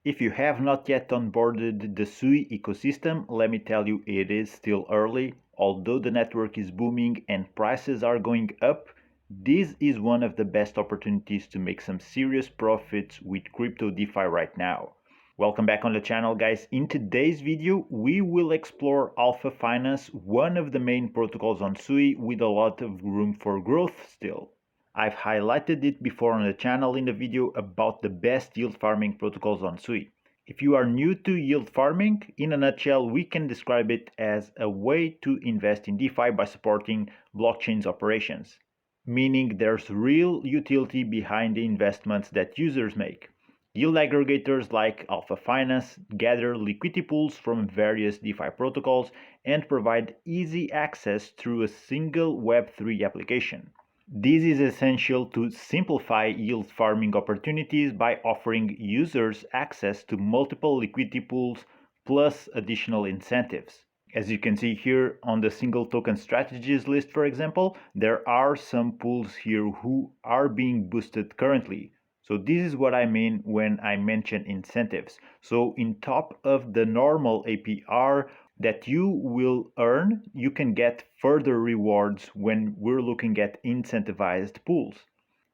If you have not yet onboarded the SUI ecosystem, let me tell you it is still early. Although the network is booming and prices are going up, this is one of the best opportunities to make some serious profits with crypto DeFi right now. Welcome back on the channel, guys. In today's video, we will explore Alpha Finance, one of the main protocols on SUI with a lot of room for growth still. I've highlighted it before on the channel in the video about the best yield farming protocols on SUI. If you are new to yield farming, in a nutshell, we can describe it as a way to invest in DeFi by supporting blockchain's operations, meaning there's real utility behind the investments that users make. Yield aggregators like Alpha Finance gather liquidity pools from various DeFi protocols and provide easy access through a single Web3 application. This is essential to simplify yield farming opportunities by offering users access to multiple liquidity pools plus additional incentives. As you can see here on the single token strategies list, for example, there are some pools here who are being boosted currently. So this is what I mean when I mention incentives. So in top of the normal APR that you will earn, you can get further rewards when we're looking at incentivized pools.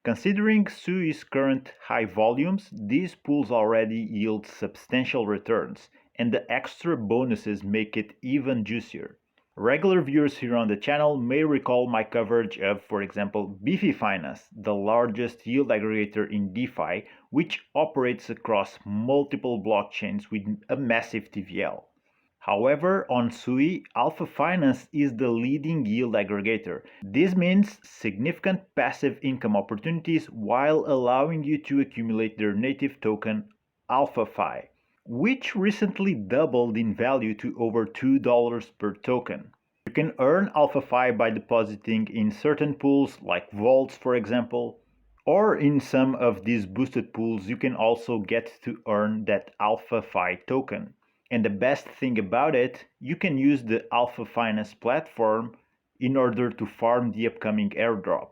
Considering SUI's current high volumes, these pools already yield substantial returns, and the extra bonuses make it even juicier. Regular viewers here on the channel may recall my coverage of, for example, Beefy Finance, the largest yield aggregator in DeFi, which operates across multiple blockchains with a massive TVL. However, on SUI, Alpha Finance is the leading yield aggregator. This means significant passive income opportunities while allowing you to accumulate their native token, AlphaFi, which recently doubled in value to over $2 per token. You can earn AlphaFi by depositing in certain pools like vaults, for example, or in some of these boosted pools you can also get to earn that AlphaFi token. And the best thing about it, you can use the Alpha Finance platform in order to farm the upcoming airdrop.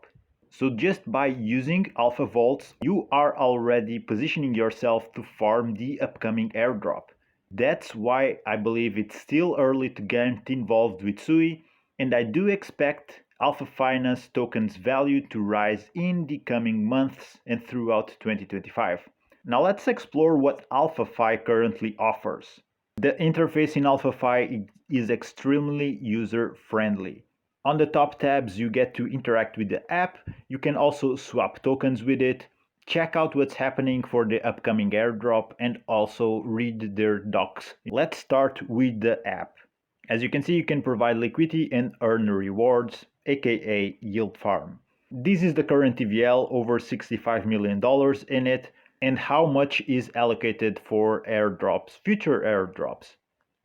So just by using Alpha Vaults, you are already positioning yourself to farm the upcoming airdrop. That's why I believe it's still early to get involved with SUI, and I do expect Alpha Finance tokens value to rise in the coming months and throughout 2025. Now let's explore what AlphaFi currently offers. The interface in AlphaFi is extremely user-friendly. On the top tabs, you get to interact with the app. You can also swap tokens with it, check out what's happening for the upcoming airdrop, and also read their docs. Let's start with the app. As you can see, you can provide liquidity and earn rewards, aka yield farm. This is the current TVL, over $65 million in it, and how much is allocated for airdrops, future airdrops.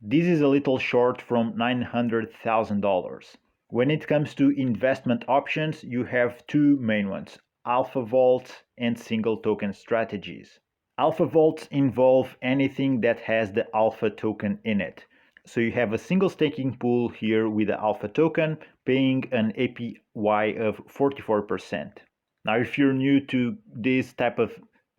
This is a little short from $900,000. When it comes to investment options, you have two main ones, Alpha Vaults and single token strategies. Alpha Vaults involve anything that has the Alpha token in it. So you have a single staking pool here with the Alpha token paying an APY of 44%. Now if you're new to this type of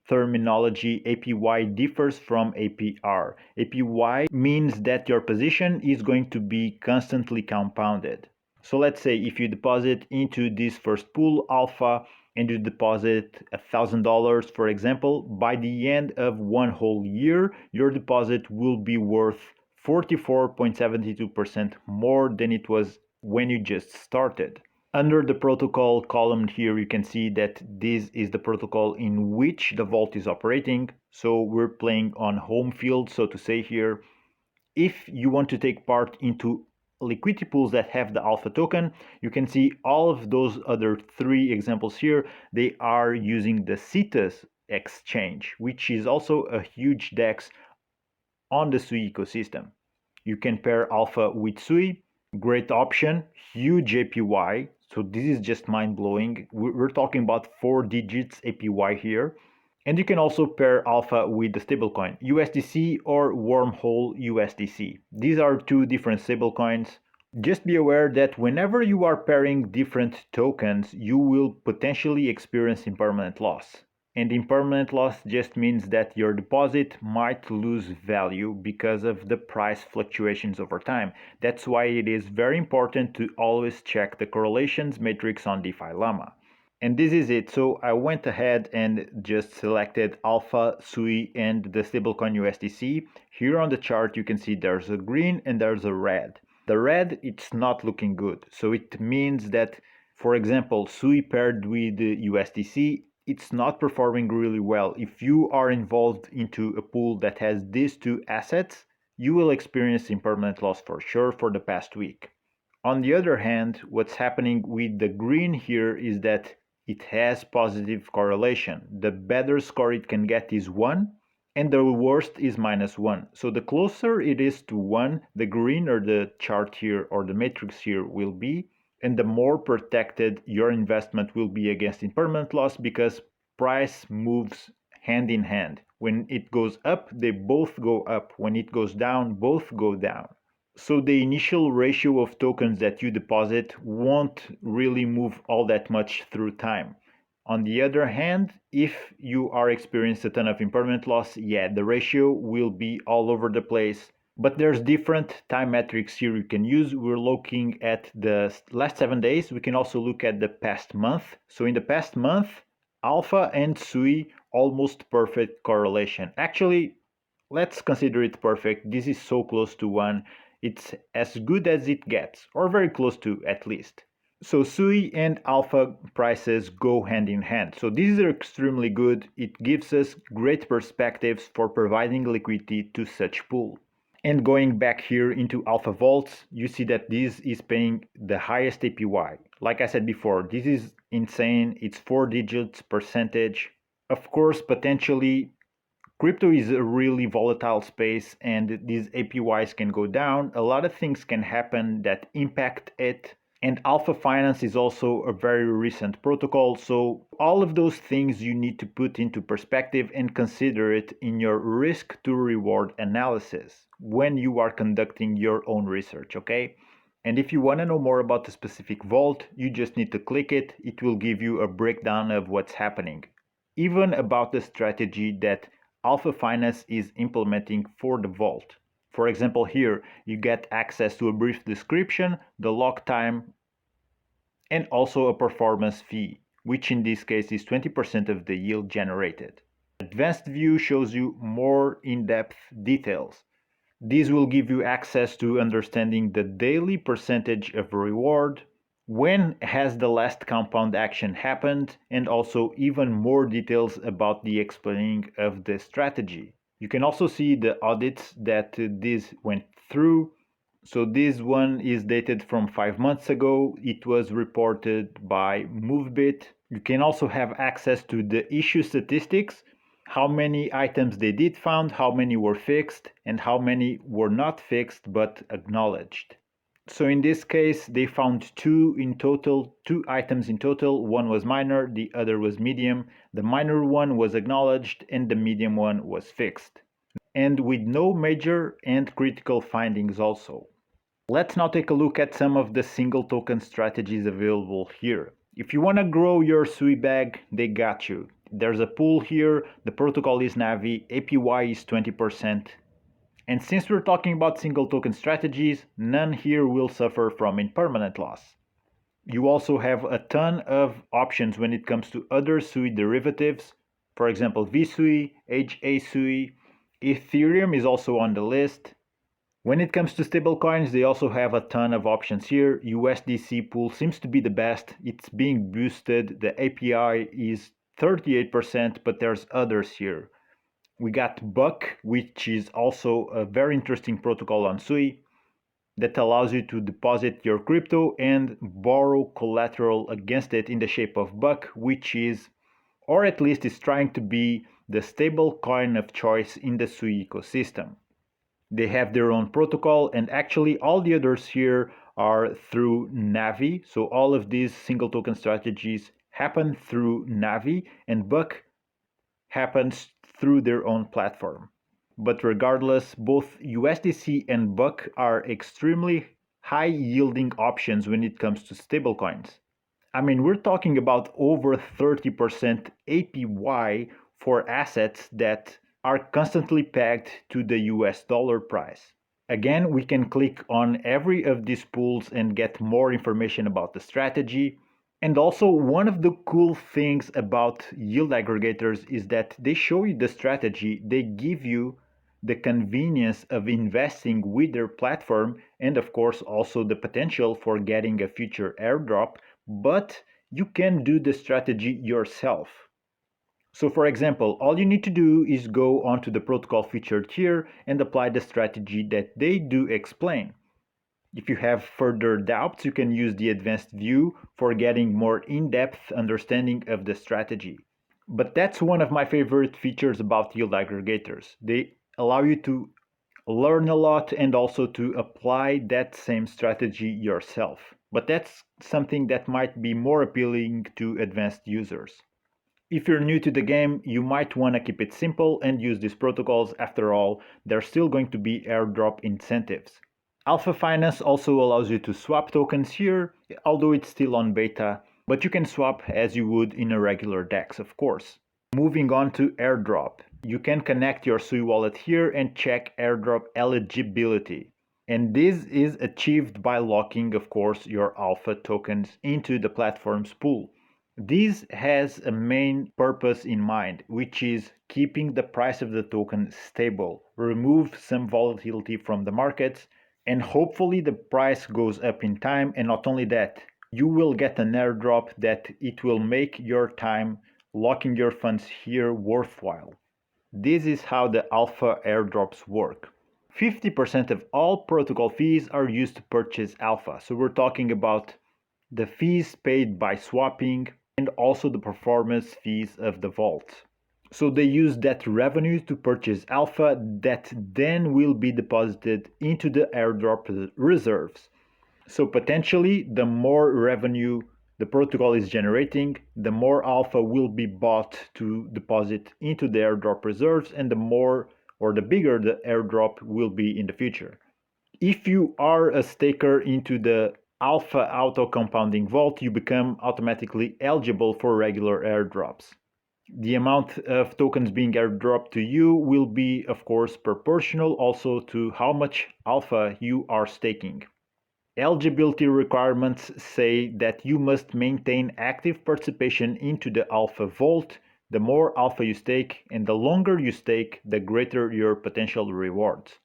terminology, APY differs from APR. APY means that your position is going to be constantly compounded. So let's say if you deposit into this first pool, Alpha, and you deposit $1,000, for example, by the end of one whole year, your deposit will be worth 44.72% more than it was when you just started. Under the protocol column here, you can see that this is the protocol in which the vault is operating. So we're playing on home field, so to say here. If you want to take part into liquidity pools that have the Alpha token, you can see all of those other three examples here. They are using the Cetus exchange, which is also a huge DEX on the SUI ecosystem. You can pair Alpha with SUI, great option, huge APY. So this is just mind-blowing. We're talking about 4 digits APY here. And you can also pair Alpha with the stablecoin, USDC or Wormhole USDC. These are two different stablecoins. Just be aware that whenever you are pairing different tokens, you will potentially experience impermanent loss. And impermanent loss just means that your deposit might lose value because of the price fluctuations over time. That's why it is very important to always check the correlations matrix on DeFi Llama. And this is it. So I went ahead and just selected Alpha, SUI, and the stablecoin USDC. Here on the chart, you can see there's a green and there's a red. The red, it's not looking good. So it means that, for example, SUI paired with USDC, it's not performing really well. If you are involved into a pool that has these two assets, you will experience impermanent loss for sure for the past week. On the other hand, what's happening with the green here is that it has positive correlation. The better score it can get is 1, and the worst is -1. So the closer it is to 1, the greener the chart here or the matrix here will be, and the more protected your investment will be against impermanent loss because price moves hand in hand. When it goes up, they both go up. When it goes down, both go down. So the initial ratio of tokens that you deposit won't really move all that much through time. On the other hand, if you are experiencing a ton of impermanent loss, yeah, the ratio will be all over the place. But there's different time metrics here you can use. We're looking at the last 7 days. We can also look at the past month. So in the past month, Alpha and SUI almost perfect correlation. Actually, let's consider it perfect. This is so close to 1. It's as good as it gets, or very close to at least. So SUI and Alpha prices go hand in hand. So these are extremely good. It gives us great perspectives for providing liquidity to such pool. And going back here into Alpha Vaults, you see that this is paying the highest APY. Like I said before, this is insane. It's 4 digits percentage. Of course, potentially crypto is a really volatile space and these APYs can go down. A lot of things can happen that impact it. And Alpha Finance is also a very recent protocol. So all of those things you need to put into perspective and consider it in your risk to reward analysis when you are conducting your own research, okay? And if you want to know more about the specific vault, you just need to click it. It will give you a breakdown of what's happening, even about the strategy that Alpha Finance is implementing for the vault. For example, here you get access to a brief description, the lock time, and also a performance fee, which in this case is 20% of the yield generated. Advanced view shows you more in-depth details. This will give you access to understanding the daily percentage of reward, when has the last compound action happened, and also even more details about the explaining of the strategy. You can also see the audits that this went through. So this one is dated from 5 months ago. It was reported by MoveBit. You can also have access to the issue statistics, how many items they did found, how many were fixed, and how many were not fixed but acknowledged. So in this case, they found two items in total. One was minor, the other was medium. The minor one was acknowledged and the medium one was fixed. And with no major and critical findings also. Let's now take a look at some of the single token strategies available here. If you want to grow your SUI bag, they got you. There's a pool here, the protocol is Navi, APY is 20%. And since we're talking about single token strategies, none here will suffer from impermanent loss. You also have a ton of options when it comes to other SUI derivatives. For example, VSUI, HASUI, Ethereum is also on the list. When it comes to stablecoins, they also have a ton of options here. USDC pool seems to be the best. It's being boosted. The API is 38%, but there's others here. We got Buck, which is also a very interesting protocol on SUI that allows you to deposit your crypto and borrow collateral against it in the shape of Buck, which is, or at least is trying to be, the stable coin of choice in the SUI ecosystem. They have their own protocol, and actually all the others here are through Navi. So all of these single token strategies happen through Navi, and Buck happens through their own platform. But regardless, both USDC and Buck are extremely high yielding options when it comes to stablecoins. I mean, we're talking about over 30% APY for assets that are constantly pegged to the US dollar price. Again, we can click on every of these pools and get more information about the strategy. And also, one of the cool things about yield aggregators is that they show you the strategy, they give you the convenience of investing with their platform, and of course, also the potential for getting a future airdrop, but you can do the strategy yourself. So for example, all you need to do is go onto the protocol featured here and apply the strategy that they do explain. If you have further doubts, you can use the advanced view for getting more in-depth understanding of the strategy. But that's one of my favorite features about yield aggregators. They allow you to learn a lot and also to apply that same strategy yourself. But that's something that might be more appealing to advanced users. If you're new to the game, you might want to keep it simple and use these protocols. After all, there's still going to be airdrop incentives. Alpha Finance also allows you to swap tokens here, although it's still on beta, but you can swap as you would in a regular DEX, of course. Moving on to Airdrop. You can connect your SUI wallet here and check airdrop eligibility. And this is achieved by locking, of course, your alpha tokens into the platform's pool. This has a main purpose in mind, which is keeping the price of the token stable, remove some volatility from the markets, and hopefully the price goes up in time. And not only that, you will get an airdrop that it will make your time locking your funds here worthwhile. This is how the alpha airdrops work. 50% of all protocol fees are used to purchase alpha. So we're talking about the fees paid by swapping and also the performance fees of the vault. So they use that revenue to purchase alpha that then will be deposited into the airdrop reserves. So potentially, the more revenue the protocol is generating, the more alpha will be bought to deposit into the airdrop reserves, and the more or the bigger the airdrop will be in the future. If you are a staker into the alpha auto compounding vault, you become automatically eligible for regular airdrops. The amount of tokens being airdropped to you will be, of course, proportional also to how much alpha you are staking. Eligibility requirements say that you must maintain active participation into the alpha vault. The more alpha you stake and the longer you stake, the greater your potential rewards.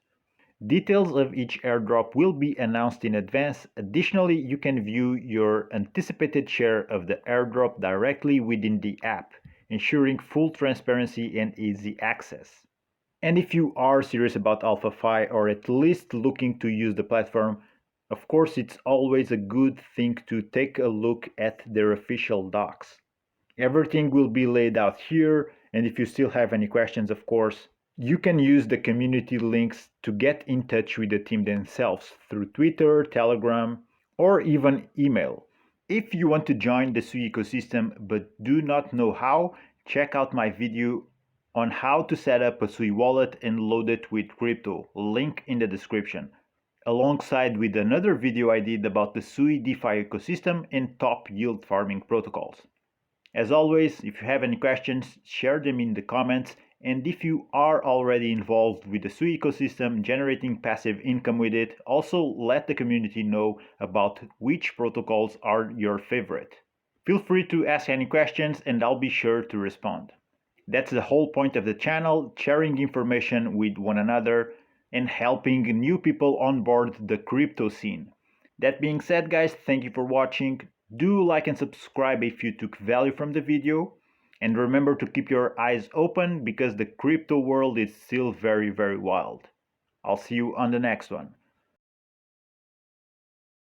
Details of each airdrop will be announced in advance. Additionally, you can view your anticipated share of the airdrop directly within the app, ensuring full transparency and easy access. And if you are serious about AlphaFi or at least looking to use the platform, of course it's always a good thing to take a look at their official docs. Everything will be laid out here, and if you still have any questions, of course, you can use the community links to get in touch with the team themselves through Twitter, Telegram, or even email. If you want to join the SUI ecosystem but do not know how, check out my video on how to set up a SUI wallet and load it with crypto, link in the description, alongside with another video I did about the SUI DeFi ecosystem and top yield farming protocols. As always, if you have any questions, share them in the comments, and if you are already involved with the SUI ecosystem, generating passive income with it, also let the community know about which protocols are your favorite. Feel free to ask any questions and I'll be sure to respond. That's the whole point of the channel, sharing information with one another and helping new people onboard the crypto scene. That being said, guys, thank you for watching. Do like and subscribe if you took value from the video. And remember to keep your eyes open because the crypto world is still very, very wild. I'll see you on the next one.